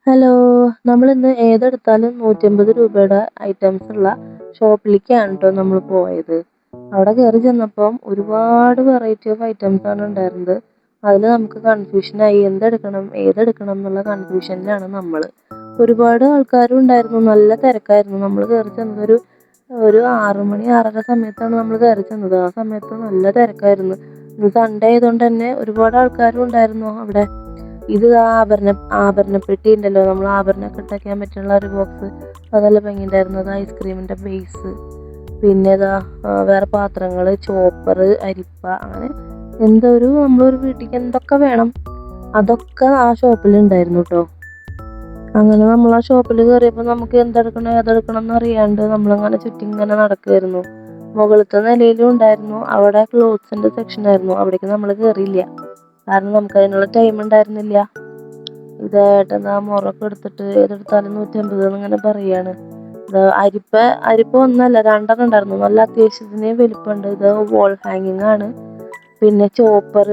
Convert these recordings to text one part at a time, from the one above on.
Hello, നമ്മളിന്ന് ഏതെടുത്താലും 150 രൂപയുടെ items ഉള്ള ഷോപ്പിലേക്കാണ് കേട്ടോ നമ്മൾ പോയത്. അവിടെ കയറി ചെന്നപ്പം ഒരുപാട് വെറൈറ്റി ഓഫ് ഐറ്റംസ് ആണ് ഉണ്ടായിരുന്നത്. അതിൽ നമുക്ക് കൺഫ്യൂഷനായി ഏതെടുക്കണം എന്നുള്ള കൺഫ്യൂഷനിലാണ് നമ്മൾ. ഒരുപാട് ആൾക്കാരും ഉണ്ടായിരുന്നു, നല്ല തിരക്കായിരുന്നു. നമ്മൾ കയറി ചെന്നത് ഒരു 6 മണി 6:30 സമയത്താണ് നമ്മൾ കയറി ചെന്നത്. ആ സമയത്ത് നല്ല തിരക്കായിരുന്നു. ഇത് സൺഡേ ആയതുകൊണ്ട് തന്നെ ഒരുപാട് ആൾക്കാരും ഉണ്ടായിരുന്നു അവിടെ. ഇത് ആഭരണപ്പെട്ടി ഉണ്ടല്ലോ, നമ്മൾ ആഭരണമൊക്കെ ഇട്ടേക്കാൻ പറ്റുള്ള ഒരു ബോക്സ്. അത് നല്ല ഭംഗിയുണ്ടായിരുന്നു. അത് ഐസ്ക്രീമിൻ്റെ ബേസ്, പിന്നെ വേറെ പാത്രങ്ങൾ, ചോപ്പർ, അരിപ്പ, അങ്ങനെ നമ്മളൊരു വീട്ടിലേക്ക് എന്തൊക്കെ വേണം അതൊക്കെ ആ ഷോപ്പിൽ ഉണ്ടായിരുന്നു കേട്ടോ. അങ്ങനെ നമ്മൾ ആ ഷോപ്പിൽ കയറിയപ്പോൾ നമുക്ക് ഏതെടുക്കണം എന്നറിയാണ്ട് നമ്മളങ്ങനെ ചുറ്റി ഇങ്ങനെ നടക്കുമായിരുന്നു. മുകളിലത്തെ നിലയിലും ഉണ്ടായിരുന്നു, അവിടെ ക്ലോത്ത്സിൻ്റെ സെക്ഷൻ ആയിരുന്നു. അവിടേക്ക് നമ്മൾ കയറിയില്ല, കാരണം നമുക്ക് അതിനുള്ള ടൈം ഉണ്ടായിരുന്നില്ല. ഇതായിട്ട് മുറൊക്കെ എടുത്തിട്ട് ഏതെടുത്താലും 150 എന്നിങ്ങനെ പറയാണ്. അരിപ്പ ഒന്നല്ല, 2 ഉണ്ടായിരുന്നു. നല്ല അത്യാവശ്യത്തിന് വലിപ്പമുണ്ട്. ഇത് വോൾ ഹാങ്ങിങ് ആണ്. പിന്നെ ചോപ്പർ,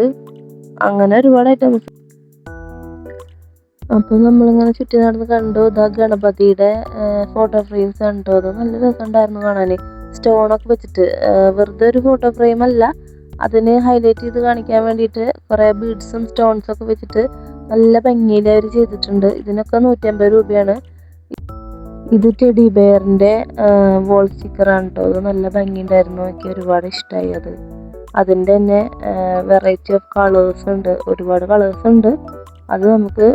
അങ്ങനെ ഒരുപാട് ഐറ്റംസ്. അപ്പോൾ നമ്മളിങ്ങനെ ചുറ്റി നടന്ന് കണ്ടു. ഗണപതിയുടെ ഫോട്ടോ ഫ്രെയിംസ് കണ്ടു. അത് നല്ല രസമുണ്ടായിരുന്നു കാണാൻ. സ്റ്റോണൊക്കെ വെച്ചിട്ട്, വെറുതെ ഒരു ഫോട്ടോ ഫ്രെയിം അല്ല, അതിന് ഹൈലൈറ്റ് ചെയ്ത് കാണിക്കാൻ വേണ്ടിയിട്ട് കുറേ ബീഡ്സും സ്റ്റോൺസും ഒക്കെ വെച്ചിട്ട് നല്ല ഭംഗിയിൽ അവർ ചെയ്തിട്ടുണ്ട്. ഇതിനൊക്കെ 150 രൂപയാണ്. ഇത് ടെഡി ബെയറിൻ്റെ വോൾ സ്റ്റിക്കറാണ് കേട്ടോ. അത് നല്ല ഭംഗിയുണ്ടായിരുന്നു, എനിക്ക് ഒരുപാട് ഇഷ്ടമായി. അതിൻ്റെ തന്നെ വെറൈറ്റി ഓഫ് കളേഴ്സ് ഉണ്ട്, ഒരുപാട് കളേഴ്സ് ഉണ്ട്. അത് നമുക്ക്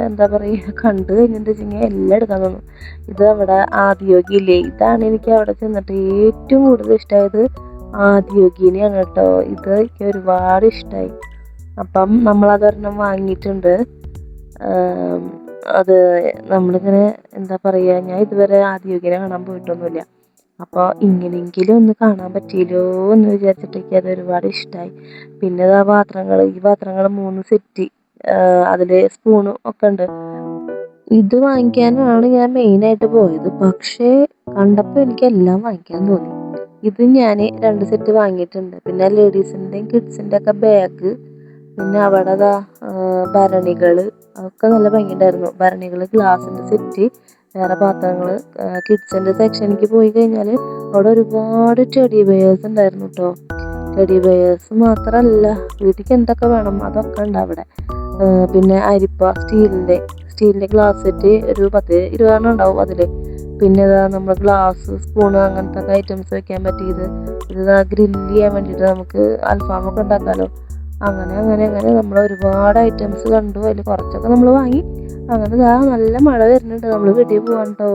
എന്താ പറയുക, കണ്ടു കഴിഞ്ഞിട്ടുണ്ടെങ്കിൽ എല്ലാം എടുക്കാൻ തോന്നും. ഇത് അവിടെ ആദിയോഗി ഇല്ലേ, ഇതാണ് എനിക്ക് അവിടെ ചെന്നിട്ട് ഏറ്റവും കൂടുതൽ ഇഷ്ടമായത്. ആദിയോഗിനെയാണ് കേട്ടോ. ഇത് എനിക്ക് ഒരുപാട് ഇഷ്ടമായി. അപ്പം നമ്മളതൊരെണ്ണം വാങ്ങിയിട്ടുണ്ട്. അത് നമ്മളിങ്ങനെ എന്താ പറയുക, ഞാൻ ഇതുവരെ ആദിയോഗിനെ കാണാൻ പോയിട്ടൊന്നുമില്ല. അപ്പോൾ ഇങ്ങനെയെങ്കിലും ഒന്ന് കാണാൻ പറ്റിയല്ലോ എന്ന് വിചാരിച്ചിട്ടേക്ക് അത് ഒരുപാട് ഇഷ്ടമായി. പിന്നെ ഈ പാത്രങ്ങൾ 3 സെറ്റ്, അതിൽ സ്പൂണും ഒക്കെ ഉണ്ട്. ഇത് വാങ്ങിക്കാനാണ് ഞാൻ മെയിനായിട്ട് പോയത്, പക്ഷേ കണ്ടപ്പോൾ എനിക്ക് എല്ലാം വാങ്ങിക്കാൻ തോന്നി. ഇത് ഞാൻ 2 സെറ്റ് വാങ്ങിയിട്ടുണ്ട്. പിന്നെ ലേഡീസിൻ്റെയും കിഡ്സിൻ്റെ ഒക്കെ ബാഗ്, പിന്നെ അവിടെ ഭരണികൾ, അതൊക്കെ നല്ല ഭംഗിയുണ്ടായിരുന്നു. ഭരണികൾ, ഗ്ലാസിൻ്റെ സെറ്റ്, വേറെ പാത്രങ്ങൾ. കിഡ്സിൻ്റെ സെക്ഷനിലേക്ക് പോയി കഴിഞ്ഞാൽ അവിടെ ഒരുപാട് ടെഡി ബെയേഴ്സ് ഉണ്ടായിരുന്നു കേട്ടോ. ടെഡി ബെയേഴ്സ് മാത്രമല്ല, വീട്ടിലേക്ക് എന്തൊക്കെ വേണം അതൊക്കെ ഉണ്ട് അവിടെ. പിന്നെ അരിപ്പ, സ്റ്റീലിൻ്റെ ഗ്ലാസ് സെറ്റ് ഒരു 10-20 ഉണ്ടാവും അതിൽ. പിന്നെ നമ്മൾ ഗ്ലാസ്, സ്പൂണ്, അങ്ങനത്തെ ഒക്കെ ഐറ്റംസ് വെക്കാൻ പറ്റിയത്. ഇത് ഗ്രില്ല് ചെയ്യാൻ വേണ്ടിയിട്ട് നമുക്ക് അൽഫാമൊക്കെ ഉണ്ടാക്കാമല്ലോ. അങ്ങനെ നമ്മൾ ഒരുപാട് ഐറ്റംസ് കണ്ടു. അതിൽ കുറച്ചൊക്കെ നമ്മൾ വാങ്ങി. അങ്ങനെ നല്ല മഴ വരുന്നുണ്ട്, നമ്മൾ വീട്ടിൽ പോകാൻ കേട്ടോ.